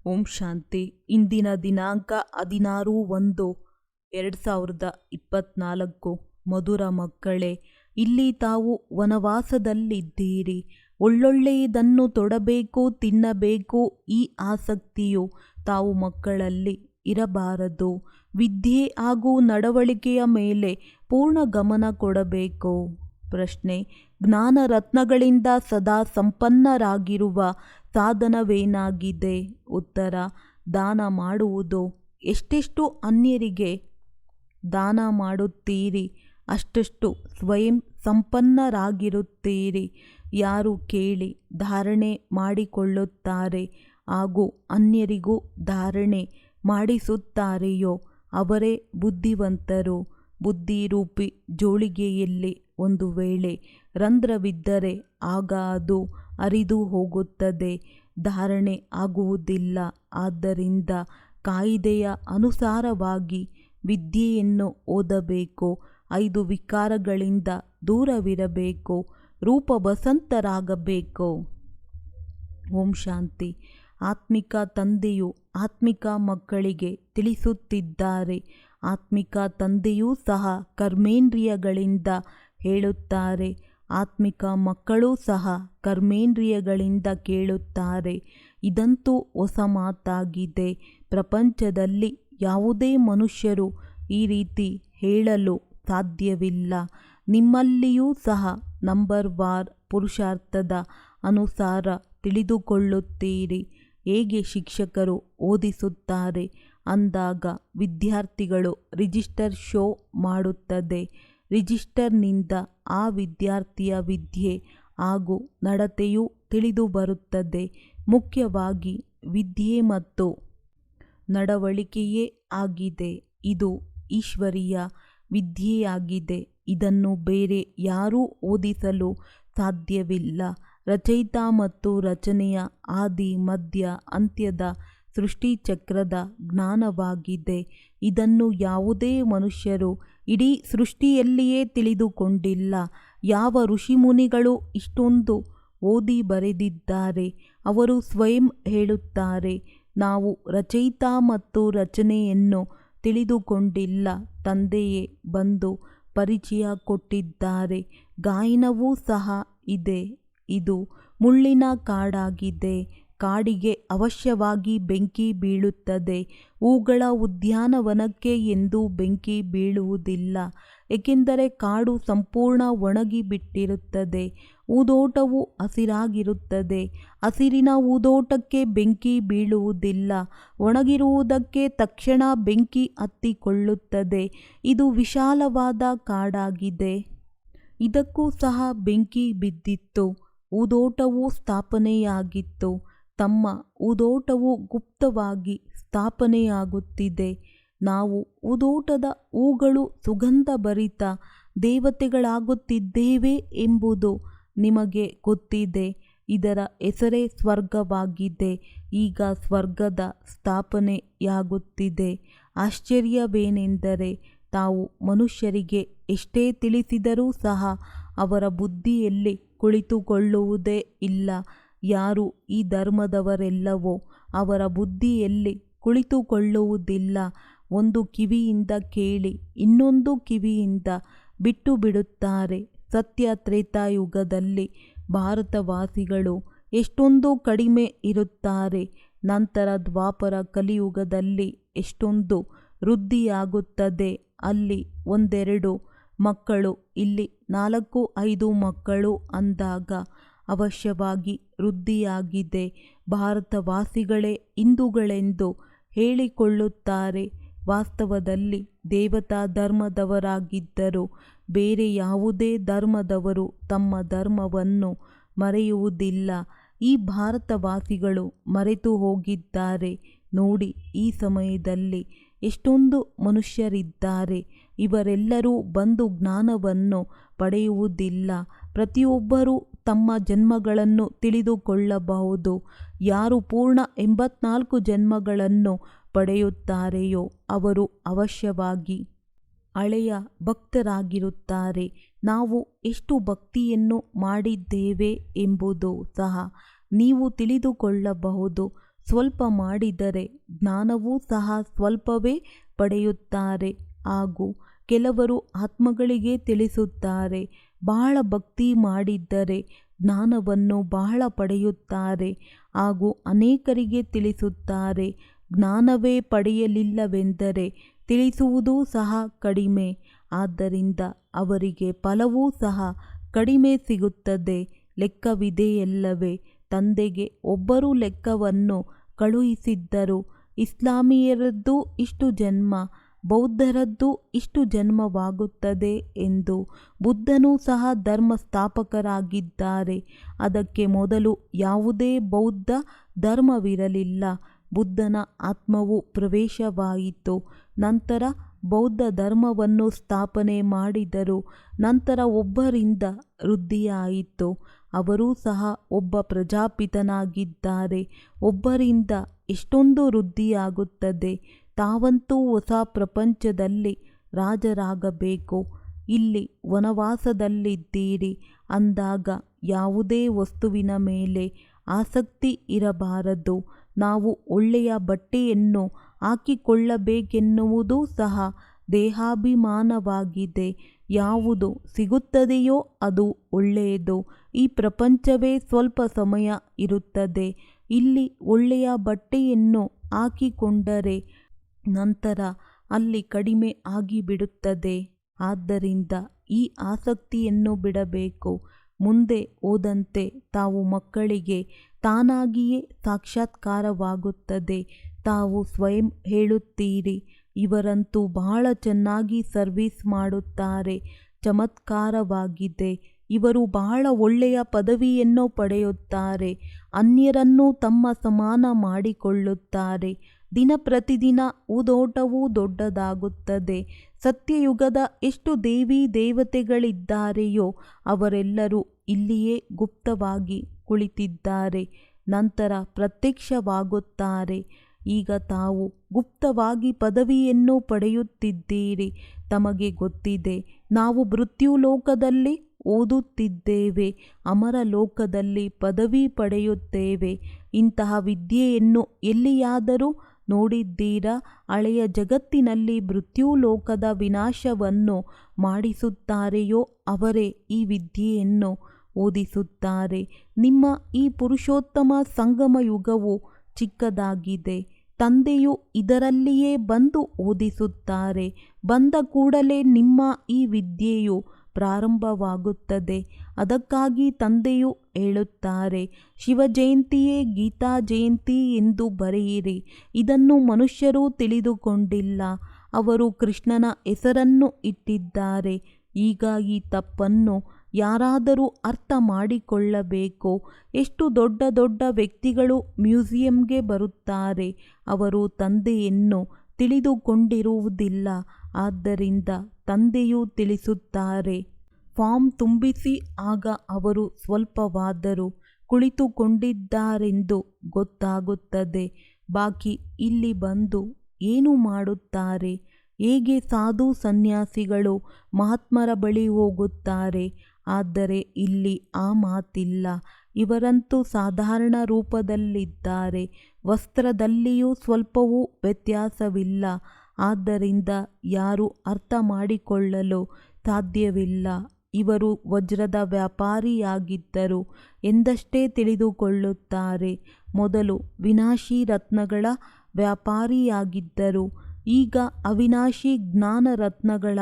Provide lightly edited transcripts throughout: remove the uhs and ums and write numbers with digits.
ಓಂ ಶಾಂತಿ. ಇಂದಿನ ದಿನಾಂಕ 16/1/2024. ಮಧುರ ಮಕ್ಕಳೇ, ಇಲ್ಲಿ ತಾವು ವನವಾಸದಲ್ಲಿದ್ದೀರಿ. ಒಳ್ಳೊಳ್ಳೆಯದನ್ನು ತೊಡಬೇಕು, ತಿನ್ನಬೇಕು. ಈ ಆಸಕ್ತಿಯು ತಾವು ಮಕ್ಕಳಲ್ಲಿ ಇರಬಾರದು. ವಿದ್ಯೆ ಹಾಗೂ ನಡವಳಿಕೆಯ ಮೇಲೆ ಪೂರ್ಣ ಗಮನ ಕೊಡಬೇಕು. ಪ್ರಶ್ನೆ: ಜ್ಞಾನ ರತ್ನಗಳಿಂದ ಸದಾ ಸಂಪನ್ನರಾಗಿರುವ ಸಾಧನವೇನಾಗಿದೆ? ಉತ್ತರ: ದಾನ ಮಾಡುವುದು. ಎಷ್ಟೆಷ್ಟು ಅನ್ಯರಿಗೆ ದಾನ ಮಾಡುತ್ತೀರಿ, ಅಷ್ಟಷ್ಟು ಸ್ವಯಂ ಸಂಪನ್ನರಾಗಿರುತ್ತೀರಿ. ಯಾರು ಕೇಳಿ ಧಾರಣೆ ಮಾಡಿಕೊಳ್ಳುತ್ತಾರೆ ಹಾಗೂ ಅನ್ಯರಿಗೂ ಧಾರಣೆ ಮಾಡಿಸುತ್ತಾರೆಯೋ ಅವರೇ ಬುದ್ಧಿವಂತರು. ಬುದ್ಧಿರೂಪಿ ಜೋಳಿಗೆಯಲ್ಲಿ ಒಂದು ವೇಳೆ ರಂಧ್ರವಿದ್ದರೆ ಆಗ ಅದು ಹರಿದು ಹೋಗುತ್ತದೆ, ಧಾರಣೆ ಆಗುವುದಿಲ್ಲ. ಆದ್ದರಿಂದ ಕಾಯಿದೆಯ ಅನುಸಾರವಾಗಿ ವಿದ್ಯೆಯನ್ನು ಓದಬೇಕು. 5 ವಿಕಾರಗಳಿಂದ ದೂರವಿರಬೇಕು. ರೂಪಬಸಂತರಾಗಬೇಕು. ಓಂ ಶಾಂತಿ. ಆತ್ಮಿಕ ತಂದೆಯು ಆತ್ಮಿಕ ಮಕ್ಕಳಿಗೆ ತಿಳಿಸುತ್ತಿದ್ದಾರೆ. ಆತ್ಮಿಕ ತಂದೆಯೂ ಸಹ ಕರ್ಮೇಂದ್ರಿಯಗಳಿಂದ ಹೇಳುತ್ತಾರೆ. ಆತ್ಮಿಕ ಮಕ್ಕಳೂ ಸಹ ಕರ್ಮೇಂದ್ರಿಯಗಳಿಂದ ಕೇಳುತ್ತಾರೆ. ಇದಂತೂ ಹೊಸ ಮಾತಾಗಿದೆ. ಪ್ರಪಂಚದಲ್ಲಿ ಯಾವುದೇ ಮನುಷ್ಯರು ಈ ರೀತಿ ಹೇಳಲು ಸಾಧ್ಯವಿಲ್ಲ. ನಿಮ್ಮಲ್ಲಿಯೂ ಸಹ ನಂಬರ್ ವಾರ್ ಪುರುಷಾರ್ಥದ ಅನುಸಾರ ತಿಳಿದುಕೊಳ್ಳುತ್ತೀರಿ. ಹೇಗೆ ಶಿಕ್ಷಕರು ಓದಿಸುತ್ತಾರೆ ಅಂದಾಗ ವಿದ್ಯಾರ್ಥಿಗಳು ರಿಜಿಸ್ಟರ್ ಶೋ ಮಾಡುತ್ತದೆ. ರಿಜಿಸ್ಟರ್ನಿಂದ ಆ ವಿದ್ಯಾರ್ಥಿಯ ವಿದ್ಯೆ ಹಾಗೂ ನಡತೆಯೂ ತಿಳಿದು ಬರುತ್ತದೆ. ಮುಖ್ಯವಾಗಿ ವಿದ್ಯೆ ಮತ್ತು ನಡವಳಿಕೆಯೇ ಆಗಿದೆ. ಇದು ಈಶ್ವರೀಯ ವಿದ್ಯೆಯಾಗಿದೆ. ಇದನ್ನು ಬೇರೆ ಯಾರೂ ಓದಿಸಲು ಸಾಧ್ಯವಿಲ್ಲ. ರಚಯಿತ ಮತ್ತು ರಚನೆಯ ಆದಿ ಮಧ್ಯ ಅಂತ್ಯದ ಸೃಷ್ಟಿಚಕ್ರದ ಜ್ಞಾನವಾಗಿದೆ. ಇದನ್ನು ಯಾವುದೇ ಮನುಷ್ಯರು ಇಡೀ ಸೃಷ್ಟಿಯಲ್ಲಿಯೇ ತಿಳಿದುಕೊಂಡಿಲ್ಲ. ಯಾವ ಋಷಿಮುನಿಗಳು ಇಷ್ಟೊಂದು ಓದಿ ಬರೆದಿದ್ದಾರೆ. ಅವರು ಸ್ವಯಂ ಹೇಳುತ್ತಾರೆ, ನಾವು ರಚಯಿತ ಮತ್ತು ರಚನೆಯನ್ನು ತಿಳಿದುಕೊಂಡಿಲ್ಲ. ತಂದೆಯೇ ಬಂದು ಪರಿಚಯ ಕೊಟ್ಟಿದ್ದಾರೆ. ಗಾಯನವೂ ಸಹ ಇದೆ. ಇದು ಮುಳ್ಳಿನ ಕಾಡಾಗಿದೆ. ಕಾಡಿಗೆ ಅವಶ್ಯವಾಗಿ ಬೆಂಕಿ ಬೀಳುತ್ತದೆ. ಹೂಗಳ ಉದ್ಯಾನವನಕ್ಕೆ ಎಂದೂ ಬೆಂಕಿ ಬೀಳುವುದಿಲ್ಲ, ಏಕೆಂದರೆ ಕಾಡು ಸಂಪೂರ್ಣ ಒಣಗಿಬಿಟ್ಟಿರುತ್ತದೆ. ಹೂದೋಟವು ಹಸಿರಾಗಿರುತ್ತದೆ. ಹಸಿರಿನ ಹೂದೋಟಕ್ಕೆ ಬೆಂಕಿ ಬೀಳುವುದಿಲ್ಲ. ಒಣಗಿರುವುದಕ್ಕೆ ತಕ್ಷಣ ಬೆಂಕಿ ಹತ್ತಿಕೊಳ್ಳುತ್ತದೆ. ಇದು ವಿಶಾಲವಾದ ಕಾಡಾಗಿದೆ. ಇದಕ್ಕೂ ಸಹ ಬೆಂಕಿ ಬಿದ್ದಿತ್ತು. ಹೂದೋಟವು ಸ್ಥಾಪನೆಯಾಗಿತ್ತು. ತಮ್ಮ ಹೂದೋಟವು ಗುಪ್ತವಾಗಿ ಸ್ಥಾಪನೆಯಾಗುತ್ತಿದೆ. ನಾವು ಹೂದೋಟದ ಹೂಗಳು ಸುಗಂಧಭರಿತ ದೇವತೆಗಳಾಗುತ್ತಿದ್ದೇವೆ ಎಂಬುದು ನಿಮಗೆ ಗೊತ್ತಿದೆ. ಇದರ ಹೆಸರೇ ಸ್ವರ್ಗವಾಗಿದೆ. ಈಗ ಸ್ವರ್ಗದ ಸ್ಥಾಪನೆಯಾಗುತ್ತಿದೆ. ಆಶ್ಚರ್ಯವೇನೆಂದರೆ ತಾವು ಮನುಷ್ಯರಿಗೆ ಎಷ್ಟೇ ತಿಳಿಸಿದರೂ ಸಹ ಅವರ ಬುದ್ಧಿಯಲ್ಲಿ ಕುಳಿತುಕೊಳ್ಳುವುದೇ ಇಲ್ಲ. ಯಾರು ಈ ಧರ್ಮದವರೆಲ್ಲವೋ ಅವರ ಬುದ್ಧಿಯಲ್ಲಿ ಕುಳಿತುಕೊಳ್ಳುವುದಿಲ್ಲ. ಒಂದು ಕಿವಿಯಿಂದ ಕೇಳಿ ಇನ್ನೊಂದು ಕಿವಿಯಿಂದ ಬಿಟ್ಟು ಬಿಡುತ್ತಾರೆ. ಸತ್ಯ ತ್ರೇತಾಯುಗದಲ್ಲಿ ಭಾರತವಾಸಿಗಳು ಎಷ್ಟೊಂದು ಕಡಿಮೆ ಇರುತ್ತಾರೆ. ನಂತರ ದ್ವಾಪರ ಕಲಿಯುಗದಲ್ಲಿ ಎಷ್ಟೊಂದು ವೃದ್ಧಿಯಾಗುತ್ತದೆ. ಅಲ್ಲಿ 1-2 ಮಕ್ಕಳು, ಇಲ್ಲಿ 4-5 ಮಕ್ಕಳು ಅಂದಾಗ ಅವಶ್ಯವಾಗಿ ವೃದ್ಧಿಯಾಗಿದೆ. ಭಾರತವಾಸಿಗಳೇ ಹಿಂದೂಗಳೆಂದು ಹೇಳಿಕೊಳ್ಳುತ್ತಾರೆ. ವಾಸ್ತವದಲ್ಲಿ ದೇವತಾ ಧರ್ಮದವರಾಗಿದ್ದರು. ಬೇರೆ ಯಾವುದೇ ಧರ್ಮದವರು ತಮ್ಮ ಧರ್ಮವನ್ನು ಮರೆಯುವುದಿಲ್ಲ. ಈ ಭಾರತವಾಸಿಗಳು ಮರೆತು ಹೋಗಿದ್ದಾರೆ. ನೋಡಿ, ಈ ಸಮಯದಲ್ಲಿ ಎಷ್ಟೊಂದು ಮನುಷ್ಯರಿದ್ದಾರೆ. ಇವರೆಲ್ಲರೂ ಬಂದು ಜ್ಞಾನವನ್ನು ಪಡೆಯುವುದಿಲ್ಲ. ಪ್ರತಿಯೊಬ್ಬರೂ ತಮ್ಮ ಜನ್ಮಗಳನ್ನು ತಿಳಿದುಕೊಳ್ಳಬಹುದು. ಯಾರು ಪೂರ್ಣ 84 ಜನ್ಮಗಳನ್ನು ಪಡೆಯುತ್ತಾರೆಯೋ ಅವರು ಅವಶ್ಯವಾಗಿ ಹಳೆಯ ಭಕ್ತರಾಗಿರುತ್ತಾರೆ. ನಾವು ಎಷ್ಟು ಭಕ್ತಿಯನ್ನು ಮಾಡಿದ್ದೇವೆ ಎಂಬುದು ಸಹ ನೀವು ತಿಳಿದುಕೊಳ್ಳಬಹುದು. ಸ್ವಲ್ಪ ಮಾಡಿದರೆ ಜ್ಞಾನವೂ ಸಹ ಸ್ವಲ್ಪವೇ ಪಡೆಯುತ್ತಾರೆ. ಹಾಗೂ ಕೆಲವರು ಆತ್ಮಗಳಿಗೆ ತಿಳಿಸುತ್ತಾರೆ. ಬಹಳ ಭಕ್ತಿ ಮಾಡಿದ್ದರೆ ಜ್ಞಾನವನ್ನು ಬಹಳ ಪಡೆಯುತ್ತಾರೆ. ಹಾಗೂ ಅನೇಕರಿಗೆ ತಿಳಿಸುತ್ತಾರೆ. ಜ್ಞಾನವೇ ಪಡೆಯಲಿಲ್ಲವೆಂದರೆ ತಿಳಿಸುವುದೂ ಸಹ ಕಡಿಮೆ. ಆದ್ದರಿಂದ ಅವರಿಗೆ ಫಲವೂ ಸಹ ಕಡಿಮೆ ಸಿಗುತ್ತದೆ. ಲೆಕ್ಕವಿದೆಯಲ್ಲವೇ? ತಂದೆಗೆ ಒಬ್ಬರು ಲೆಕ್ಕವನ್ನು ಕಳುಹಿಸಿದ್ದರು. ಇಸ್ಲಾಮಿಯರದ್ದು ಇಷ್ಟು ಜನ್ಮ, ಬೌದ್ಧರದ್ದು ಇಷ್ಟು ಜನ್ಮವಾಗುತ್ತದೆ ಎಂದು. ಬುದ್ಧನೂ ಸಹ ಧರ್ಮ ಸ್ಥಾಪಕರಾಗಿದ್ದಾರೆ. ಅದಕ್ಕೆ ಮೊದಲು ಯಾವುದೇ ಬೌದ್ಧ ಧರ್ಮವಿರಲಿಲ್ಲ. ಬುದ್ಧನ ಆತ್ಮವು ಪ್ರವೇಶವಾಯಿತು. ನಂತರ ಬೌದ್ಧ ಧರ್ಮವನ್ನು ಸ್ಥಾಪನೆ ಮಾಡಿದರು. ನಂತರ ಒಬ್ಬರಿಂದ ವೃದ್ಧಿಯಾಯಿತು. ಅವರೂ ಸಹ ಒಬ್ಬ ಪ್ರಜಾಪಿತನಾಗಿದ್ದಾರೆ. ಒಬ್ಬರಿಂದ ಎಷ್ಟೊಂದು ವೃದ್ಧಿಯಾಗುತ್ತದೆ. ತಾವಂತೂ ಹೊಸ ಪ್ರಪಂಚದಲ್ಲಿ ರಾಜರಾಗಬೇಕು. ಇಲ್ಲಿ ವನವಾಸದಲ್ಲಿದ್ದೀರಿ ಅಂದಾಗ ಯಾವುದೇ ವಸ್ತುವಿನ ಮೇಲೆ ಆಸಕ್ತಿ ಇರಬಾರದು. ನಾವು ಒಳ್ಳೆಯ ಬಟ್ಟೆಯನ್ನು ಹಾಕಿಕೊಳ್ಳಬೇಕೆನ್ನುವುದು ಸಹ ದೇಹಾಭಿಮಾನವಾಗಿದೆ. ಯಾವುದು ಸಿಗುತ್ತದೆಯೋ ಅದು ಒಳ್ಳೆಯದು. ಈ ಪ್ರಪಂಚವೇ ಸ್ವಲ್ಪ ಸಮಯ ಇರುತ್ತದೆ. ಇಲ್ಲಿ ಒಳ್ಳೆಯ ಬಟ್ಟೆಯನ್ನು ಹಾಕಿಕೊಂಡರೆ ನಂತರ ಅಲ್ಲಿ ಕಡಿಮೆ ಆಗಿಬಿಡುತ್ತದೆ. ಆದ್ದರಿಂದ ಈ ಆಸಕ್ತಿಯನ್ನು ಬಿಡಬೇಕು. ಮುಂದೆ ಹೋದಂತೆ ತಾವು ಮಕ್ಕಳಿಗೆ ತಾನಾಗಿಯೇ ಸಾಕ್ಷಾತ್ಕಾರವಾಗುತ್ತದೆ. ತಾವು ಸ್ವಯಂ ಹೇಳುತ್ತೀರಿ, ಇವರಂತೂ ಬಹಳ ಚೆನ್ನಾಗಿ ಸರ್ವಿಸ್ ಮಾಡುತ್ತಾರೆ, ಚಮತ್ಕಾರವಾಗಿದೆ. ಇವರು ಬಹಳ ಒಳ್ಳೆಯ ಪದವಿಯನ್ನು ಪಡೆಯುತ್ತಾರೆ. ಅನ್ಯರನ್ನು ತಮ್ಮ ಸಮಾನ ಮಾಡಿಕೊಳ್ಳುತ್ತಾರೆ. ದಿನ ಪ್ರತಿದಿನ ಹೂದೋಟವೂ ದೊಡ್ಡದಾಗುತ್ತದೆ. ಸತ್ಯಯುಗದ ಎಷ್ಟು ದೇವಿ ದೇವತೆಗಳಿದ್ದಾರೆಯೋ ಅವರೆಲ್ಲರೂ ಇಲ್ಲಿಯೇ ಗುಪ್ತವಾಗಿ ಕುಳಿತಿದ್ದಾರೆ. ನಂತರ ಪ್ರತ್ಯಕ್ಷವಾಗುತ್ತಾರೆ. ಈಗ ತಾವು ಗುಪ್ತವಾಗಿ ಪದವಿಯನ್ನು ಪಡೆಯುತ್ತಿದ್ದೀರಿ. ತಮಗೆ ಗೊತ್ತಿದೆ, ನಾವು ಮೃತ್ಯುಲೋಕದಲ್ಲಿ ಓದುತ್ತಿದ್ದೇವೆ, ಅಮರ ಲೋಕದಲ್ಲಿ ಪದವಿ ಪಡೆಯುತ್ತೇವೆ. ಇಂತಹ ವಿದ್ಯೆಯನ್ನು ಎಲ್ಲಿಯಾದರೂ ನೋಡಿದ್ದೀರಾ? ಹಳೆಯ ಜಗತ್ತಿನಲ್ಲಿ ಮೃತ್ಯುಲೋಕದ ವಿನಾಶವನ್ನು ಮಾಡಿಸುತ್ತಾರೆಯೋ ಅವರೇ ಈ ವಿದ್ಯೆಯನ್ನು ಓದಿಸುತ್ತಾರೆ. ನಿಮ್ಮ ಈ ಪುರುಷೋತ್ತಮ ಸಂಗಮ ಯುಗವು ಚಿಕ್ಕದಾಗಿದೆ. ತಂದೆಯು ಇದರಲ್ಲಿಯೇ ಬಂದು ಓದಿಸುತ್ತಾರೆ. ಬಂದ ಕೂಡಲೇ ನಿಮ್ಮ ಈ ವಿದ್ಯೆಯು ಪ್ರಾರಂಭವಾಗುತ್ತದೆ. ಅದಕ್ಕಾಗಿ ತಂದೆಯು ಹೇಳುತ್ತಾರೆ, ಶಿವ ಜಯಂತಿಯೇ ಗೀತಾ ಜಯಂತಿ ಎಂದು ಬರೆಯಿರಿ. ಇದನ್ನು ಮನುಷ್ಯರು ತಿಳಿದುಕೊಂಡಿಲ್ಲ. ಅವರು ಕೃಷ್ಣನ ಹೆಸರನ್ನು ಇಟ್ಟಿದ್ದಾರೆ. ಈಗ ಈ ತಪ್ಪನ್ನು ಯಾರಾದರೂ ಅರ್ಥ ಮಾಡಿಕೊಳ್ಳಬೇಕು. ಎಷ್ಟು ದೊಡ್ಡ ದೊಡ್ಡ ವ್ಯಕ್ತಿಗಳು ಮ್ಯೂಸಿಯಂಗೆ ಬರುತ್ತಾರೆ. ಅವರು ತಂದೆಯನ್ನು ತಿಳಿದುಕೊಂಡಿರುವುದಿಲ್ಲ. ಆದ್ದರಿಂದ ತಂದೆಯು ತಿಳಿಸುತ್ತಾರೆ. ಫಾರ್ಮ್ ತುಂಬಿಸಿ. ಆಗ ಅವರು ಸ್ವಲ್ಪವಾದರೂ ಕುಳಿತುಕೊಂಡಿದ್ದಾರೆಂದು ಗೊತ್ತಾಗುತ್ತದೆ. ಬಾಕಿ ಇಲ್ಲಿ ಬಂದು ಏನು ಮಾಡುತ್ತಾರೆ? ಹೇಗೆ ಸಾಧು ಸನ್ಯಾಸಿಗಳು ಮಹಾತ್ಮರ ಬಳಿ ಹೋಗುತ್ತಾರೆ. ಆದರೆ ಇಲ್ಲಿ ಆ ಮಾತಿಲ್ಲ. ಇವರಂತೂ ಸಾಧಾರಣ ರೂಪದಲ್ಲಿದ್ದಾರೆ. ವಸ್ತ್ರದಲ್ಲಿಯೂ ಸ್ವಲ್ಪವೂ ವ್ಯತ್ಯಾಸವಿಲ್ಲ. ಆದ್ದರಿಂದ ಯಾರೂ ಅರ್ಥ ಮಾಡಿಕೊಳ್ಳಲು ಸಾಧ್ಯವಿಲ್ಲ. ಇವರು ವಜ್ರದ ವ್ಯಾಪಾರಿಯಾಗಿದ್ದರು ಎಂದಷ್ಟೇ ತಿಳಿದುಕೊಳ್ಳುತ್ತಾರೆ. ಮೊದಲು ವಿನಾಶಿ ರತ್ನಗಳ ವ್ಯಾಪಾರಿಯಾಗಿದ್ದರು. ಈಗ ಅವಿನಾಶಿ ಜ್ಞಾನ ರತ್ನಗಳ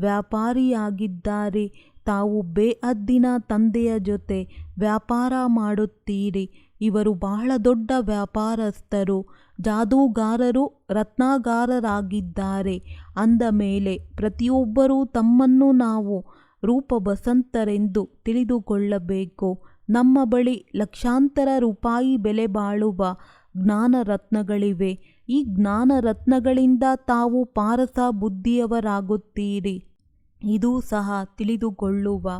ವ್ಯಾಪಾರಿಯಾಗಿದ್ದಾರೆ. ತಾವು ಬೇಹದ್ದಿನ ತಂದೆಯ ಜೊತೆ ವ್ಯಾಪಾರ ಮಾಡುತ್ತೀರಿ. ಇವರು ಬಹಳ ದೊಡ್ಡ ವ್ಯಾಪಾರಸ್ಥರು, ಜಾದೂಗಾರರು, ರತ್ನಾಗಾರರಾಗಿದ್ದಾರೆ. ಅಂದ ಮೇಲೆ ಪ್ರತಿಯೊಬ್ಬರೂ ತಮ್ಮನ್ನು ನಾವು ರೂಪಬಸಂತರೆಂದು ತಿಳಿದುಕೊಳ್ಳಬೇಕು. ನಮ್ಮ ಬಳಿ ಲಕ್ಷಾಂತರ ರೂಪಾಯಿ ಬೆಲೆ ಬಾಳುವ ಜ್ಞಾನ ರತ್ನಗಳಿವೆ. ಈ ಜ್ಞಾನ ರತ್ನಗಳಿಂದ ತಾವು ಪಾರಸ ಬುದ್ಧಿಯವರಾಗುತ್ತೀರಿ. ಇದೂ ಸಹ ತಿಳಿದುಕೊಳ್ಳುವ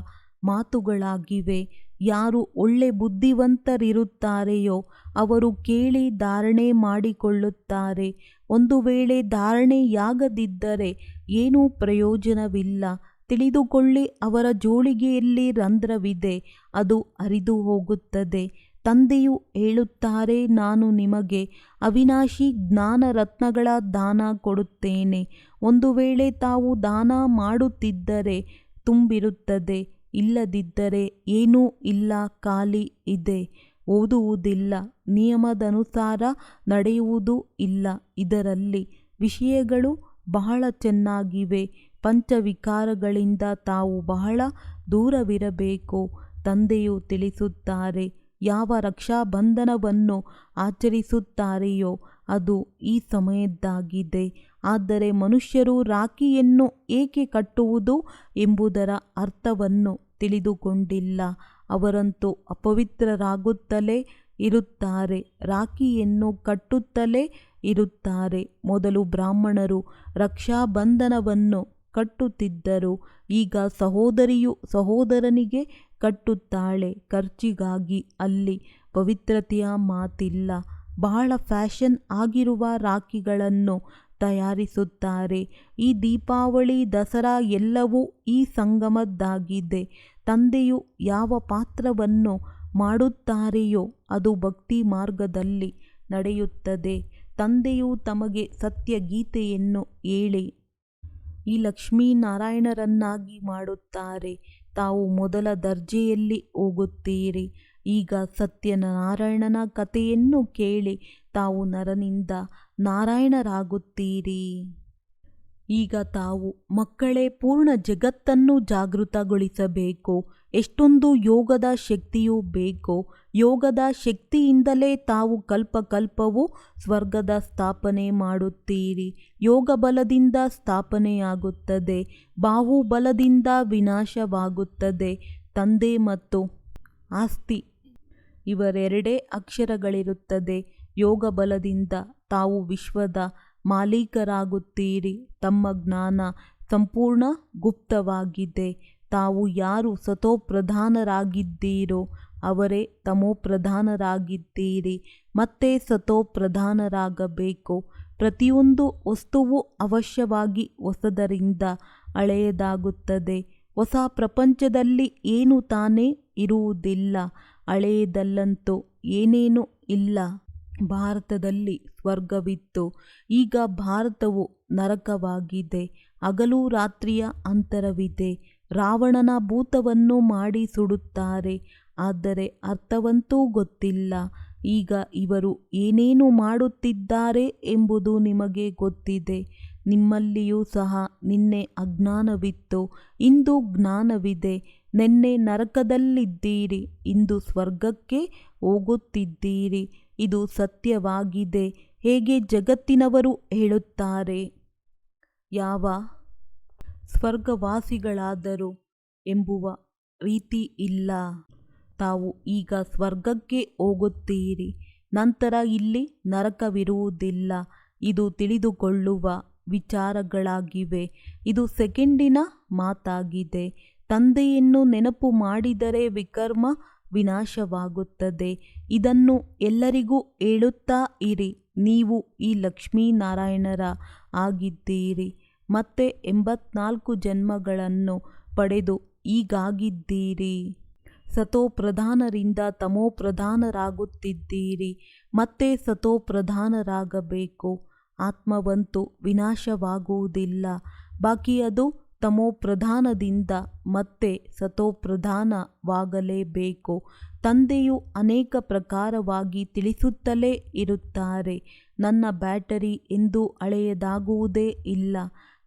ಮಾತುಗಳಾಗಿವೆ. ಯಾರು ಒಳ್ಳೆ ಬುದ್ಧಿವಂತರಿರುತ್ತಾರೆಯೋ ಅವರು ಕೇಳಿ ಧಾರಣೆ ಮಾಡಿಕೊಳ್ಳುತ್ತಾರೆ. ಒಂದು ವೇಳೆ ಧಾರಣೆಯಾಗದಿದ್ದರೆ ಏನೂ ಪ್ರಯೋಜನವಿಲ್ಲ. ತಿಳಿದುಕೊಳ್ಳಿ, ಅವರ ಜೋಳಿಗೆಯಲ್ಲಿ ರಂಧ್ರವಿದೆ, ಅದು ಹರಿದು ಹೋಗುತ್ತದೆ. ತಂದೆಯು ಹೇಳುತ್ತಾರೆ, ನಾನು ನಿಮಗೆ ಅವಿನಾಶಿ ಜ್ಞಾನ ರತ್ನಗಳ ದಾನ ಕೊಡುತ್ತೇನೆ. ಒಂದು ವೇಳೆ ತಾವು ದಾನ ಮಾಡುತ್ತಿದ್ದರೆ ತುಂಬಿರುತ್ತದೆ, ಇಲ್ಲದಿದ್ದರೆ ಏನೂ ಇಲ್ಲ, ಖಾಲಿ ಇದೆ. ಓದುವುದಿಲ್ಲ, ನಿಯಮದನುಸಾರ ನಡೆಯುವುದೂ ಇಲ್ಲ. ಇದರಲ್ಲಿ ವಿಷಯಗಳು ಬಹಳ ಚೆನ್ನಾಗಿವೆ. ಪಂಚವಿಕಾರಗಳಿಂದ ತಾವು ಬಹಳ ದೂರವಿರಬೇಕು. ತಂದೆಯು ತಿಳಿಸುತ್ತಾರೆ, ಯಾವ ರಕ್ಷಾಬಂಧನವನ್ನು ಆಚರಿಸುತ್ತಾರೆಯೋ ಅದು ಈ ಸಮಯದ್ದಾಗಿದೆ. ಆದರೆ ಮನುಷ್ಯರು ರಾಖಿಯನ್ನು ಏಕೆ ಕಟ್ಟುವುದು ಎಂಬುದರ ಅರ್ಥವನ್ನು ತಿಳಿದುಕೊಂಡಿಲ್ಲ. ಅವರಂತೂ ಅಪವಿತ್ರರಾಗುತ್ತಲೇ ಇರುತ್ತಾರೆ, ರಾಖಿಯನ್ನು ಕಟ್ಟುತ್ತಲೇ ಇರುತ್ತಾರೆ. ಮೊದಲು ಬ್ರಾಹ್ಮಣರು ರಕ್ಷಾಬಂಧನವನ್ನು ಕಟ್ಟುತ್ತಿದ್ದರು. ಈಗ ಸಹೋದರಿಯು ಸಹೋದರನಿಗೆ ಕಟ್ಟುತ್ತಾಳೆ. ಖರ್ಚಿಗಾಗಿ ಅಲ್ಲಿ ಪವಿತ್ರತೆಯ ಮಾತಿಲ್ಲ. ಬಹಳ ಫ್ಯಾಷನ್ ಆಗಿರುವ ರಾಖಿಗಳನ್ನು ತಯಾರಿಸುತ್ತಾರೆ. ಈ ದೀಪಾವಳಿ, ದಸರಾ ಎಲ್ಲವೂ ಈ ಸಂಗಮದ್ದಾಗಿದೆ. ತಂದೆಯು ಯಾವ ಪಾತ್ರವನ್ನು ಮಾಡುತ್ತಾರೆಯೋ ಅದು ಭಕ್ತಿ ಮಾರ್ಗದಲ್ಲಿ ನಡೆಯುತ್ತದೆ. ತಂದೆಯು ತಮಗೆ ಸತ್ಯಗೀತೆಯನ್ನು ಹೇಳಿ ಈ ಲಕ್ಷ್ಮೀನಾರಾಯಣರನ್ನಾಗಿ ಮಾಡುತ್ತಾರೆ. ತಾವು ಮೊದಲ ದರ್ಜೆಯಲ್ಲಿ ಹೋಗುತ್ತೀರಿ. ಈಗ ಸತ್ಯನಾರಾಯಣನ ಕಥೆಯನ್ನು ಕೇಳಿ ತಾವು ನರನಿಂದ ನಾರಾಯಣರಾಗುತ್ತೀರಿ. ಈಗ ತಾವು ಮಕ್ಕಳೇ ಪೂರ್ಣ ಜಗತ್ತನ್ನು ಜಾಗೃತಗೊಳಿಸಬೇಕು. ಎಷ್ಟೊಂದು ಯೋಗದ ಶಕ್ತಿಯೂ ಬೇಕು. ಯೋಗದ ಶಕ್ತಿಯಿಂದಲೇ ತಾವು ಕಲ್ಪಕಲ್ಪವೂ ಸ್ವರ್ಗದ ಸ್ಥಾಪನೆ ಮಾಡುತ್ತೀರಿ. ಯೋಗ ಬಲದಿಂದ ಸ್ಥಾಪನೆಯಾಗುತ್ತದೆ, ಬಾಹುಬಲದಿಂದ ವಿನಾಶವಾಗುತ್ತದೆ. ತಂದೆ ಮತ್ತು ಆಸ್ತಿ ಇವರೆರಡೇ ಅಕ್ಷರಗಳಿರುತ್ತದೆ. ಯೋಗ ಬಲದಿಂದ ತಾವು ವಿಶ್ವದ ಮಾಲೀಕರಾಗುತ್ತೀರಿ. ತಮ್ಮ ಜ್ಞಾನ ಸಂಪೂರ್ಣ ಗುಪ್ತವಾಗಿದೆ. ತಾವು ಯಾರು ಸತೋಪ್ರಧಾನರಾಗಿದ್ದೀರೋ ಅವರೇ ತಮೋಪ್ರಧಾನರಾಗಿದ್ದೀರಿ. ಮತ್ತೆ ಸತೋಪ್ರಧಾನರಾಗಬೇಕು. ಪ್ರತಿಯೊಂದು ವಸ್ತುವು ಅವಶ್ಯವಾಗಿ ಹೊಸದರಿಂದ ಹಳೆಯದಾಗುತ್ತದೆ. ಹೊಸ ಪ್ರಪಂಚದಲ್ಲಿ ಏನು ತಾನೇ ಇರುವುದಿಲ್ಲ. ಹಳೆಯದಲ್ಲಂತೂ ಏನೇನೂ ಇಲ್ಲ. ಭಾರತದಲ್ಲಿ ಸ್ವರ್ಗವಿತ್ತು, ಈಗ ಭಾರತವು ನರಕವಾಗಿದೆ. ಹಗಲು ರಾತ್ರಿಯ ಅಂತರವಿದೆ. ರಾವಣನ ಭೂತವನ್ನು ಮಾಡಿ ಸುಡುತ್ತಾರೆ, ಆದರೆ ಅರ್ಥವಂತೂ ಗೊತ್ತಿಲ್ಲ. ಈಗ ಇವರು ಏನೇನು ಮಾಡುತ್ತಿದ್ದಾರೆ ಎಂಬುದು ನಿಮಗೆ ಗೊತ್ತಿದೆ. ನಿಮ್ಮಲ್ಲಿಯೂ ಸಹ ನಿನ್ನೆ ಅಜ್ಞಾನವಿತ್ತು, ಇಂದು ಜ್ಞಾನವಿದೆ. ನಿನ್ನೆ ನರಕದಲ್ಲಿದ್ದೀರಿ, ಇಂದು ಸ್ವರ್ಗಕ್ಕೆ ಹೋಗುತ್ತಿದ್ದೀರಿ. ಇದು ಸತ್ಯವಾಗಿದೆ. ಹೇಗೆ ಜಗತ್ತಿನವರು ಹೇಳುತ್ತಾರೆ, ಯಾವ ಸ್ವರ್ಗವಾಸಿಗಳಾದರು ಎಂಬುವ ರೀತಿ ಇಲ್ಲ. ತಾವು ಈಗ ಸ್ವರ್ಗಕ್ಕೆ ಹೋಗುತ್ತೀರಿ, ನಂತರ ಇಲ್ಲಿ ನರಕವಿರುವುದಿಲ್ಲ. ಇದು ತಿಳಿದುಕೊಳ್ಳುವ ವಿಚಾರಗಳಾಗಿವೆ. ಇದು ಸೆಕೆಂಡಿನ ಮಾತಾಗಿದೆ. ತಂದೆಯನ್ನು ನೆನಪು ಮಾಡಿದರೆ ವಿಕರ್ಮ ವಿನಾಶವಾಗುತ್ತದೆ. ಇದನ್ನು ಎಲ್ಲರಿಗೂ ಹೇಳುತ್ತಾ ಇರಿ. ನೀವು ಈ ಲಕ್ಷ್ಮೀನಾರಾಯಣರ ಆಗಿದ್ದೀರಿ. ಮತ್ತೆ 84 ಜನ್ಮಗಳನ್ನು ಪಡೆದು ಈಗಾಗಿದ್ದೀರಿ. ಸತೋಪ್ರಧಾನರಿಂದ ತಮೋಪ್ರಧಾನರಾಗುತ್ತಿದ್ದೀರಿ. ಮತ್ತೆ ಸತೋಪ್ರಧಾನರಾಗಬೇಕು. ಆತ್ಮವಂತೂ ವಿನಾಶವಾಗುವುದಿಲ್ಲ. ಬಾಕಿ ಅದು ತಮೋಪ್ರಧಾನದಿಂದ ಮತ್ತೆ ಸತೋಪ್ರಧಾನವಾಗಲೇಬೇಕು. ತಂದೆಯು ಅನೇಕ ಪ್ರಕಾರವಾಗಿ ತಿಳಿಸುತ್ತಲೇ ಇರುತ್ತಾರೆ. ನನ್ನ ಬ್ಯಾಟರಿ ಎಂದೂ ಹಳೆಯದಾಗುವುದೇ ಇಲ್ಲ.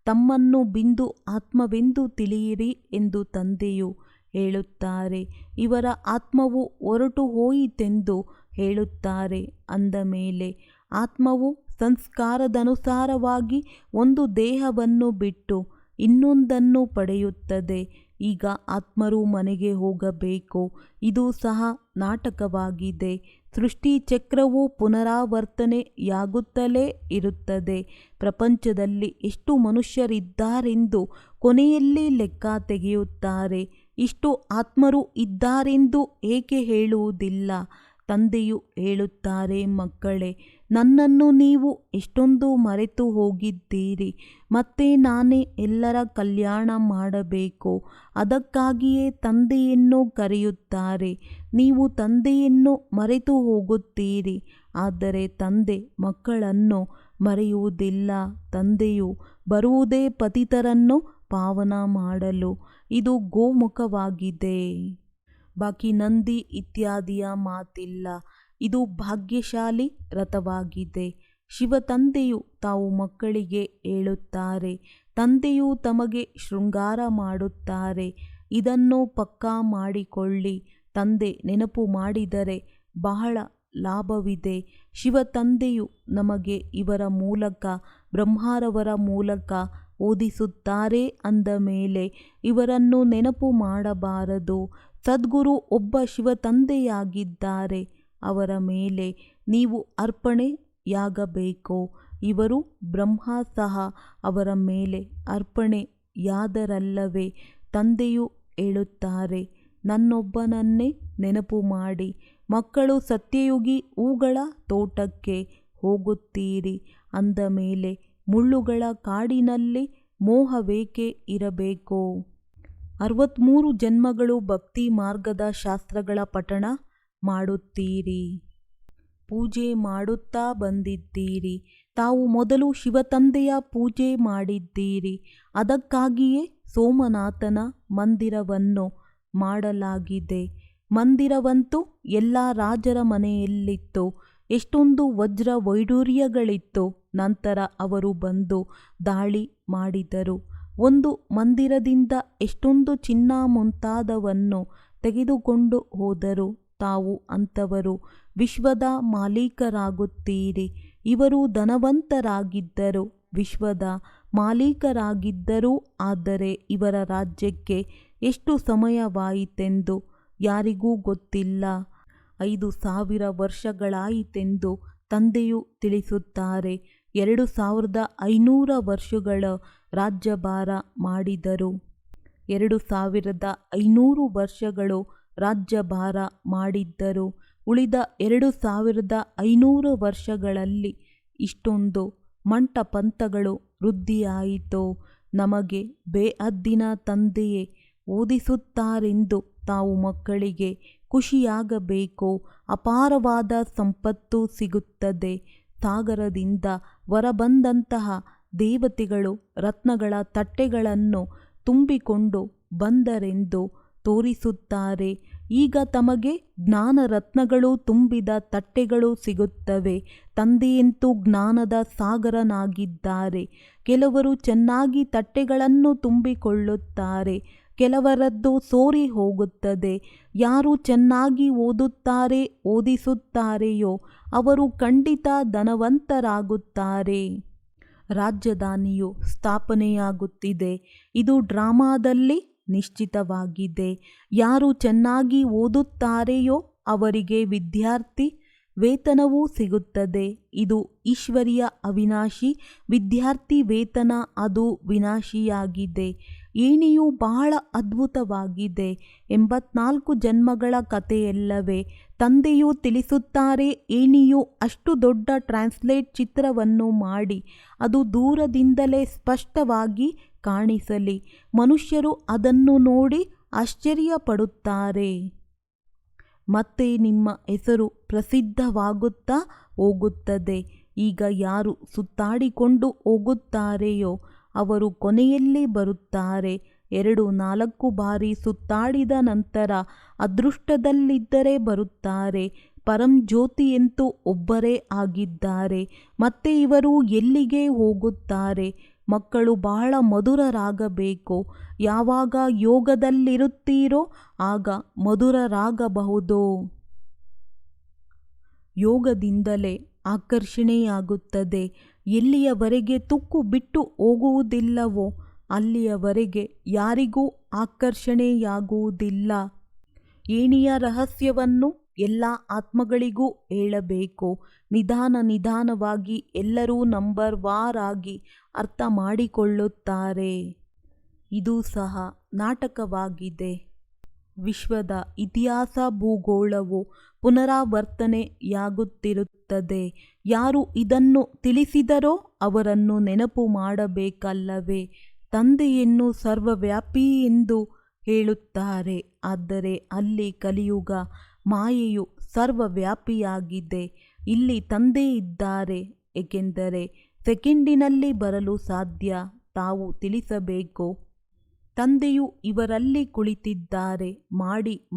ತಮ್ಮನ್ನು ಬಿಂದು ಆತ್ಮವೆಂದು ತಿಳಿಯಿರಿ ಎಂದು ತಂದೆಯು ಹೇಳುತ್ತಾರೆ. ಇವರ ಆತ್ಮವು ಹೊರಟು ಹೋಯಿತೆಂದು ಹೇಳುತ್ತಾರೆ. ಅಂದ ಮೇಲೆ ಆತ್ಮವು ಸಂಸ್ಕಾರದನುಸಾರವಾಗಿ ಒಂದು ದೇಹವನ್ನು ಬಿಟ್ಟು ಇನ್ನೊಂದನ್ನು ಪಡೆಯುತ್ತದೆ. ಈಗ ಆತ್ಮರು ಮನೆಗೆ ಹೋಗಬೇಕು. ಇದು ಸಹ ನಾಟಕವಾಗಿದೆ. ಸೃಷ್ಟಿ ಚಕ್ರವು ಪುನರಾವರ್ತನೆಯಾಗುತ್ತಲೇ ಇರುತ್ತದೆ. ಪ್ರಪಂಚದಲ್ಲಿ ಎಷ್ಟು ಮನುಷ್ಯರಿದ್ದಾರೆಂದು ಕೊನೆಯಲ್ಲಿ ಲೆಕ್ಕ ತೆಗೆಯುತ್ತಾರೆ. ಇಷ್ಟು ಆತ್ಮರು ಇದ್ದಾರೆಂದು ಏಕೆ ಹೇಳುವುದಿಲ್ಲ? ತಂದೆಯು ಹೇಳುತ್ತಾರೆ, ಮಕ್ಕಳೇ, ನನ್ನನ್ನು ನೀವು ಎಷ್ಟೊಂದು ಮರೆತು ಹೋಗಿದ್ದೀರಿ. ಮತ್ತೆ ನಾನೇ ಎಲ್ಲರ ಕಲ್ಯಾಣ ಮಾಡಬೇಕು. ಅದಕ್ಕಾಗಿಯೇ ತಂದೆಯನ್ನು ಕರೆಯುತ್ತಾರೆ. ನೀವು ತಂದೆಯನ್ನು ಮರೆತು ಹೋಗುತ್ತೀರಿ, ಆದರೆ ತಂದೆ ಮಕ್ಕಳನ್ನು ಮರೆಯುವುದಿಲ್ಲ. ತಂದೆಯು ಬರುವುದೇ ಪತಿತರನ್ನು ಪಾವನ ಮಾಡಲು. ಇದು ಗೋಮುಖವಾಗಿದೆ. ಬಾಕಿ ನಂದಿ ಇತ್ಯಾದಿಯ ಮಾತಿಲ್ಲ. ಇದು ಭಾಗ್ಯಶಾಲಿ ರಥವಾಗಿದೆ. ಶಿವ ತಂದೆಯು ತಾವು ಮಕ್ಕಳಿಗೆ ಹೇಳುತ್ತಾರೆ. ತಂದೆಯು ತಮಗೆ ಶೃಂಗಾರ ಮಾಡುತ್ತಾರೆ. ಇದನ್ನು ಪಕ್ಕಾ ಮಾಡಿಕೊಳ್ಳಿ. ತಂದೆ ನೆನಪು ಮಾಡಿದರೆ ಬಹಳ ಲಾಭವಿದೆ. ಶಿವ ತಂದೆಯು ನಮಗೆ ಇವರ ಮೂಲಕ, ಬ್ರಹ್ಮರವರ ಮೂಲಕ ಓದಿಸುತ್ತಾರೆ ಅಂದ ಮೇಲೆ ಇವರನ್ನು ನೆನಪು ಮಾಡಬಾರದು. ಸದ್ಗುರು ಒಬ್ಬ ಶಿವ ತಂದೆಯಾಗಿದ್ದಾರೆ. ಅವರ ಮೇಲೆ ನೀವು ಅರ್ಪಣೆಯಾಗಬೇಕು. ಇವರು ಬ್ರಹ್ಮ ಸಹ ಅವರ ಮೇಲೆ ಅರ್ಪಣೆಯಾದರಲ್ಲವೇ? ತಂದೆಯು ಹೇಳುತ್ತಾರೆ, ನನ್ನೊಬ್ಬನನ್ನೇ ನೆನಪು ಮಾಡಿ. ಮಕ್ಕಳು ಸತ್ಯಯುಗಿ ಹೂಗಳ ತೋಟಕ್ಕೆ ಹೋಗುತ್ತೀರಿ ಅಂದ ಮೇಲೆ ಮುಳ್ಳುಗಳ ಕಾಡಿನಲ್ಲಿ ಮೋಹವೇಕೆ ಇರಬೇಕು? 63 ಜನ್ಮಗಳು ಭಕ್ತಿ ಮಾರ್ಗದ ಶಾಸ್ತ್ರಗಳ ಪಠಣ ಮಾಡುತ್ತೀರಿ, ಪೂಜೆ ಮಾಡುತ್ತಾ ಬಂದಿದ್ದೀರಿ. ತಾವು ಮೊದಲು ಶಿವತಂದೆಯ ಪೂಜೆ ಮಾಡಿದ್ದೀರಿ. ಅದಕ್ಕಾಗಿಯೇ ಸೋಮನಾಥನ ಮಂದಿರವನ್ನು ಮಾಡಲಾಗಿದೆ. ಮಂದಿರವಂತೂ ಎಲ್ಲ ರಾಜರ ಮನೆಯಲ್ಲಿತ್ತು. ಎಷ್ಟೊಂದು ವಜ್ರ ವೈಡೂರ್ಯಗಳಿತ್ತು. ನಂತರ ಅವರು ಬಂದು ದಾಳಿ ಮಾಡಿದರು. ಒಂದು ಮಂದಿರದಿಂದ ಎಷ್ಟೊಂದು ಚಿನ್ನ ಮುಂತಾದವನ್ನು ತೆಗೆದುಕೊಂಡು ಹೋದರು. ತಾವು ಅಂಥವರು ವಿಶ್ವದ ಮಾಲೀಕರಾಗುತ್ತೀರಿ. ಇವರು ಧನವಂತರಾಗಿದ್ದರು, ವಿಶ್ವದ ಮಾಲೀಕರಾಗಿದ್ದರು. ಆದರೆ ಇವರ ರಾಜ್ಯಕ್ಕೆ ಎಷ್ಟು ಸಮಯವಾಯಿತೆಂದು ಯಾರಿಗೂ ಗೊತ್ತಿಲ್ಲ. 5000 ವರ್ಷಗಳಾಯಿತೆಂದು ತಂದೆಯು ತಿಳಿಸುತ್ತಾರೆ. 2500 ವರ್ಷಗಳ ರಾಜ್ಯಭಾರ ಮಾಡಿದರು. 2500 ವರ್ಷಗಳು ರಾಜ್ಯಭಾರ ಮಾಡಿದ್ದರು. ಉಳಿದ 2500 ವರ್ಷಗಳಲ್ಲಿ ಇಷ್ಟೊಂದು ಮಂಟಪಂಥಗಳು ವೃದ್ಧಿಯಾಯಿತು. ನಮಗೆ ಬೇಹದ್ದಿನ ತಂದೆಯೇ ಓದಿಸುತ್ತಾರೆಂದು ತಾವು ಮಕ್ಕಳಿಗೆ ಖುಷಿಯಾಗಬೇಕು. ಅಪಾರವಾದ ಸಂಪತ್ತು ಸಿಗುತ್ತದೆ. ಸಾಗರದಿಂದ ಹೊರಬಂದಂತಹ ದೇವತೆಗಳು ರತ್ನಗಳ ತಟ್ಟೆಗಳನ್ನು ತುಂಬಿಕೊಂಡು ಬಂದರೆಂದು ತೋರಿಸುತ್ತಾರೆ. ಈಗ ತಮಗೆ ಜ್ಞಾನ ರತ್ನಗಳು ತುಂಬಿದ ತಟ್ಟೆಗಳು ಸಿಗುತ್ತವೆ. ತಂದೆಯಂತೂ ಜ್ಞಾನದ ಸಾಗರನಾಗಿದ್ದಾರೆ. ಕೆಲವರು ಚೆನ್ನಾಗಿ ತಟ್ಟೆಗಳನ್ನು ತುಂಬಿಕೊಳ್ಳುತ್ತಾರೆ, ಕೆಲವರದ್ದು ಸೋರಿ ಹೋಗುತ್ತದೆ. ಯಾರು ಚೆನ್ನಾಗಿ ಓದುತ್ತಾರೆ, ಓದಿಸುತ್ತಾರೆಯೋ ಅವರು ಖಂಡಿತ ಧನವಂತರಾಗುತ್ತಾರೆ. ರಾಜಧಾನಿಯು ಸ್ಥಾಪನೆಯಾಗುತ್ತಿದೆ. ಇದು ಡ್ರಾಮಾದಲ್ಲಿ ನಿಶ್ಚಿತವಾಗಿದೆ. ಯಾರು ಚೆನ್ನಾಗಿ ಓದುತ್ತಾರೆಯೋ ಅವರಿಗೆ ವಿದ್ಯಾರ್ಥಿ ವೇತನವೂ ಸಿಗುತ್ತದೆ. ಇದು ಈಶ್ವರ್ಯ ಅವಿನಾಶಿ. ವಿದ್ಯಾರ್ಥಿ ವೇತನ ಅದು ವಿನಾಶಿಯಾಗಿದೆ. ಏಣಿಯು ಬಹಳ ಅದ್ಭುತವಾಗಿದೆ. 84 ಜನ್ಮಗಳ ಕಥೆಯಲ್ಲವೇ? ತಂದೆಯು ತಿಳಿಸುತ್ತಾರೆ, ಏಣಿಯು ಅಷ್ಟು ದೊಡ್ಡ ಟ್ರಾನ್ಸ್ಲೇಟ್ ಚಿತ್ರವನ್ನು ಮಾಡಿ ಅದು ದೂರದಿಂದಲೇ ಸ್ಪಷ್ಟವಾಗಿ ಕಾಣಿಸಲಿ. ಮನುಷ್ಯರು ಅದನ್ನು ನೋಡಿ ಆಶ್ಚರ್ಯಪಡುತ್ತಾರೆ. ಮತ್ತೆ ನಿಮ್ಮ ಹೆಸರು ಪ್ರಸಿದ್ಧವಾಗುತ್ತಾ ಹೋಗುತ್ತದೆ. ಈಗ ಯಾರು ಸುತ್ತಾಡಿಕೊಂಡು ಹೋಗುತ್ತಾರೆಯೋ ಅವರು ಕೊನೆಯಲ್ಲಿ ಬರುತ್ತಾರೆ. 2-4 ಬಾರಿ ಸುತ್ತಾಡಿದ ನಂತರ ಅದೃಷ್ಟದಲ್ಲಿದ್ದರೆ ಬರುತ್ತಾರೆ. ಪರಂಜ್ಯೋತಿಯಂತೂ ಒಬ್ಬರೇ ಆಗಿದ್ದಾರೆ. ಮತ್ತೆ ಇವರು ಎಲ್ಲಿಗೆ ಹೋಗುತ್ತಾರೆ? ಮಕ್ಕಳು ಬಹಳ ಮಧುರರಾಗಬೇಕು. ಯಾವಾಗ ಯೋಗದಲ್ಲಿರುತ್ತೀರೋ ಆಗ ಮಧುರರಾಗಬಹುದು. ಯೋಗದಿಂದಲೇ ಆಕರ್ಷಣೆಯಾಗುತ್ತದೆ. ಎಲ್ಲಿಯವರೆಗೆ ತುಕ್ಕು ಬಿಟ್ಟು ಹೋಗುವುದಿಲ್ಲವೋ ಅಲ್ಲಿಯವರೆಗೆ ಯಾರಿಗೂ ಆಕರ್ಷಣೆಯಾಗುವುದಿಲ್ಲ. ಏಣಿಯ ರಹಸ್ಯವನ್ನು ಎಲ್ಲ ಆತ್ಮಗಳಿಗೂ ಹೇಳಬೇಕು. ನಿಧಾನವಾಗಿ ಎಲ್ಲರೂ ನಂಬರ್ ವಾರಾಗಿ ಅರ್ಥ ಮಾಡಿಕೊಳ್ಳುತ್ತಾರೆ. ಇದು ಸಹ ನಾಟಕವಾಗಿದೆ. ವಿಶ್ವದ ಇತಿಹಾಸ ಭೂಗೋಳವು ಪುನರಾವರ್ತನೆಯಾಗುತ್ತಿರುತ್ತದೆ. ಯಾರು ಇದನ್ನು ತಿಳಿಸಿದರೋ ಅವರನ್ನು ನೆನಪು ಮಾಡಬೇಕಲ್ಲವೇ? ತಂದೆಯನ್ನು ಸರ್ವವ್ಯಾಪಿ ಎಂದು ಹೇಳುತ್ತಾರೆ, ಆದರೆ ಅಲ್ಲಿ ಕಲಿಯುಗ ಮಾಯೆಯು ಸರ್ವವ್ಯಾಪಿಯಾಗಿದೆ. ಇಲ್ಲಿ ತಂದೆ ಇದ್ದಾರೆ, ಏಕೆಂದರೆ ಸೆಕೆಂಡಿನಲ್ಲಿ ಬರಲು ಸಾಧ್ಯ. ತಾವು ತಿಳಿಸಬೇಕು, ತಂದೆಯು ಇವರಲ್ಲಿ ಕುಳಿತಿದ್ದಾರೆ.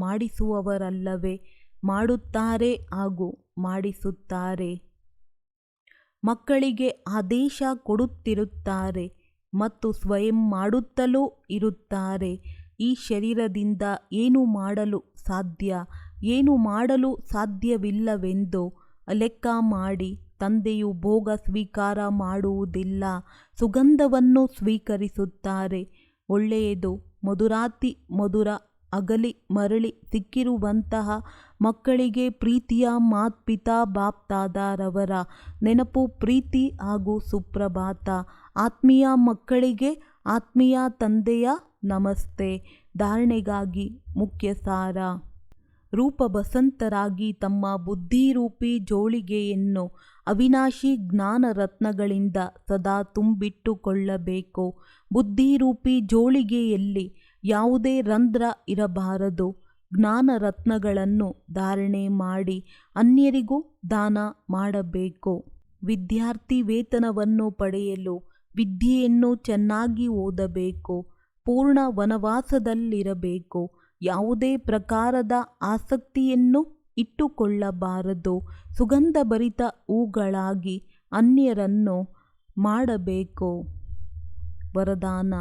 ಮಾಡಿಸುವವರಲ್ಲವೇ? ಮಾಡುತ್ತಾರೆ ಹಾಗೂ ಮಾಡಿಸುತ್ತಾರೆ. ಮಕ್ಕಳಿಗೆ ಆದೇಶ ಕೊಡುತ್ತಿರುತ್ತಾರೆ ಮತ್ತು ಸ್ವಯಂ ಮಾಡುತ್ತಲೂ ಇರುತ್ತಾರೆ. ಈ ಶರೀರದಿಂದ ಏನು ಮಾಡಲು ಸಾಧ್ಯ, ಏನು ಮಾಡಲು ಸಾಧ್ಯವಿಲ್ಲವೆಂದು ಲೆಕ್ಕ ಮಾಡಿ. ತಂದೆಯು ಭೋಗ ಸ್ವೀಕಾರ ಮಾಡುವುದಿಲ್ಲ, ಸುಗಂಧವನ್ನು ಸ್ವೀಕರಿಸುತ್ತಾರೆ. ಒಳ್ಳೆಯದು, ಮಧುರಾತಿ ಮಧುರ ಅಗಲಿ ಮರಳಿ ಸಿಕ್ಕಿರುವಂತಹ ಮಕ್ಕಳಿಗೆ ಪ್ರೀತಿಯ ಮಾತ್ಪಿತಾ ಬಾಪ್ದಾದಾರವರ ನೆನಪು, ಪ್ರೀತಿ ಹಾಗೂ ಸುಪ್ರಭಾತ. ಆತ್ಮೀಯ ಮಕ್ಕಳಿಗೆ ಆತ್ಮೀಯ ತಂದೆಯ ನಮಸ್ತೆ. ಧಾರಣೆಗಾಗಿ ಮುಖ್ಯ ಸಾರ: ರೂಪಬಸಂತರಾಗಿ ತಮ್ಮ ಬುದ್ಧಿರೂಪಿ ಜೋಳಿಗೆಯನ್ನು ಅವಿನಾಶಿ ಜ್ಞಾನ ರತ್ನಗಳಿಂದ ಸದಾ ತುಂಬಿಟ್ಟುಕೊಳ್ಳಬೇಕು. ಬುದ್ಧಿರೂಪಿ ಜೋಳಿಗೆಯಲ್ಲಿ ಯಾವುದೇ ರಂಧ್ರ ಇರಬಾರದು. ಜ್ಞಾನ ರತ್ನಗಳನ್ನು ಧಾರಣೆ ಮಾಡಿ ಅನ್ಯರಿಗೂ ದಾನ ಮಾಡಬೇಕು. ವಿದ್ಯಾರ್ಥಿ ವೇತನವನ್ನು ಪಡೆಯಲು ವಿದ್ಯೆಯನ್ನು ಚೆನ್ನಾಗಿ ಓದಬೇಕು. ಪೂರ್ಣ ವನವಾಸದಲ್ಲಿರಬೇಕು. ಯಾವುದೇ ಪ್ರಕಾರದ ಆಸಕ್ತಿಯನ್ನು ಇಟ್ಟುಕೊಳ್ಳಬಾರದು. ಸುಗಂಧಭರಿತ ಹೂಗಳಾಗಿ ಅನ್ಯರನ್ನು ಮಾಡಬೇಕು. ವರದಾನ: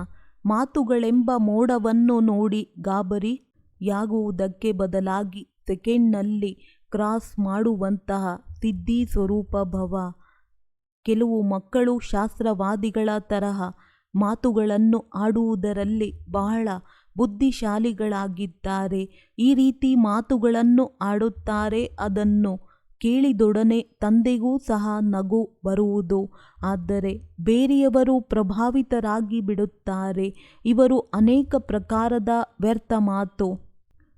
ಮಾತುಗಳೆಂಬ ಮೋಡವನ್ನು ನೋಡಿ ಗಾಬರಿಯಾಗುವುದಕ್ಕೆ ಬದಲಾಗಿ ಸೆಕೆಂಡ್ನಲ್ಲಿ ಕ್ರಾಸ್ ಮಾಡುವಂತಹ ಸಿದ್ಧಿ ಸ್ವರೂಪ ಭವ. ಕೆಲವು ಮಕ್ಕಳು ಶಾಸ್ತ್ರವಾದಿಗಳ ತರಹ ಮಾತುಗಳನ್ನು ಆಡುವುದರಲ್ಲಿ ಬಹಳ ಬುದ್ಧಿಶಾಲಿಗಳಾಗಿದ್ದಾರೆ. ಈ ರೀತಿ ಮಾತುಗಳನ್ನು ಆಡುತ್ತಾರೆ. ಅದನ್ನು ಕೇಳಿದೊಡನೆ ತಂದೆಗೂ ಸಹ ನಗು ಬರುವುದು. ಆದರೆ ಬೇರೆಯವರು ಪ್ರಭಾವಿತರಾಗಿ ಬಿಡುತ್ತಾರೆ. ಇವರು ಅನೇಕ ಪ್ರಕಾರದ ವ್ಯರ್ಥ ಮಾತು,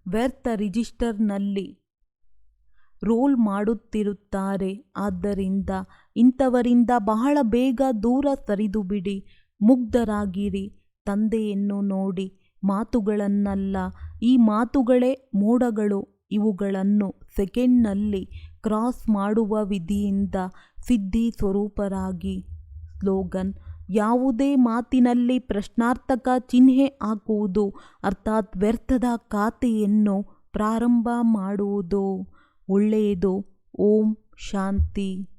ವ್ಯರ್ಥ ರಿಜಿಸ್ಟರ್ನಲ್ಲಿ ರೋಲ್ ಮಾಡುತ್ತಿರುತ್ತಾರೆ. ಆದ್ದರಿಂದ ಇಂಥವರಿಂದ ಬಹಳ ಬೇಗ ದೂರ ಸರಿದುಬಿಡಿ. ಮುಗ್ಧರಾಗಿರಿ. ತಂದೆಯನ್ನು ನೋಡಿ, ಮಾತುಗಳನ್ನಲ್ಲ. ಈ ಮಾತುಗಳೇ ಮೋಡಗಳು. ಇವುಗಳನ್ನು ಸೆಕೆಂಡ್ನಲ್ಲಿ ಕ್ರಾಸ್ ಮಾಡುವ ವಿಧಿಯಿಂದ ಸಿದ್ಧಿ ಸ್ವರೂಪರಾಗಿ. ಸ್ಲೋಗನ್: ಯಾವುದೇ ಮಾತಿನಲ್ಲಿ ಪ್ರಶ್ನಾರ್ಥಕ ಚಿಹ್ನೆ ಹಾಕುವುದು ಅರ್ಥಾತ್ ವ್ಯರ್ಥದ ಖಾತೆಯನ್ನು ಪ್ರಾರಂಭ ಮಾಡುವುದು. ಒಳ್ಳೆಯದು. ಓಂ ಶಾಂತಿ.